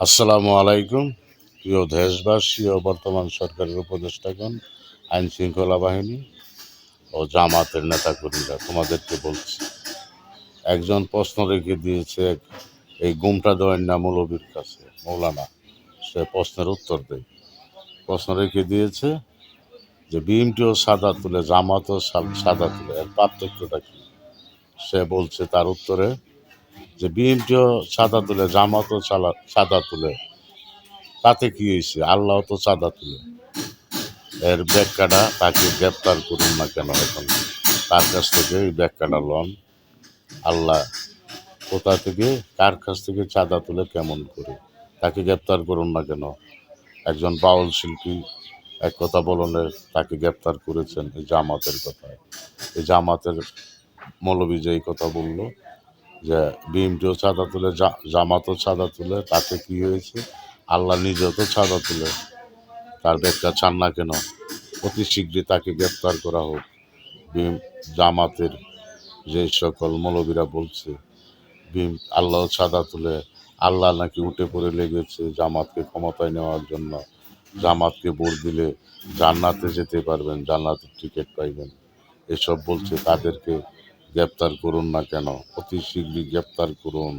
আসসালামু আলাইকুম। প্রিয় দেশবাসী ও বর্তমান সরকারের উপদেষ্টাগণ, আইন শৃঙ্খলা বাহিনী ও জামাতের নেতাকর্মীরা, তোমাদেরকে বলছি, একজন প্রশ্ন রেখে দিয়েছে এই গুমটা দেওয়ার না মৌলবীর কাছে, মৌলানা। সে প্রশ্নের উত্তর দেয়। প্রশ্ন রেখে দিয়েছে যে বিএমটিও সাদা তুলে, জামাতও সাদা তুলে, এর পার্থক্যটা কি? সে বলছে তার উত্তরে যে বিএমটিও সাদা তুলে, জামাতও সাদা তুলে, তাতে কি হয়েছে? আল্লাহ তো চাঁদা তুলে। এর ব্যাখ্যাটা তাকে গ্রেপ্তার করুন না কেন এখন? তার কাছ থেকে এই ব্যাখ্যাটা লন। আল্লাহ কোথা থেকে, কার কাছ থেকে চাঁদা তুলে, কেমন করে? তাকে গ্রেপ্তার করুন না কেন? একজন বাউল শিল্পী এক কথা বললে তাকে গ্রেপ্তার করেছেন এই জামাতের কথায়। এই জামাতের মৌলবী যে এই কথা বলল যে বিএমটিও চাঁদা তুলে, জামাতও চাঁদা তুলে, তাতে কি হয়েছে? আল্লাহ নিজেও তো চাঁদা তুলে। তার ব্যাখ্যা চান না কেন? অতি শীঘ্রই তাকে গ্রেপ্তার করা হোক। জামাতের যে সকল মৌলবীরা বলছে আল্লাহ চাঁদা তুলে, আল্লাহ নাকি উঠে পড়ে লেগেছে জামাতকে ক্ষমতায় নেওয়ার জন্য, জামাতকে ভোট দিলে জান্নাতে যেতে পারবেন, জান্নাতের টিকিট পাইবেন, এসব বলছে। তাদেরকে গ্রেপ্তার করুন না কেন? অতি শীঘ্রই গ্রেপ্তার করুন।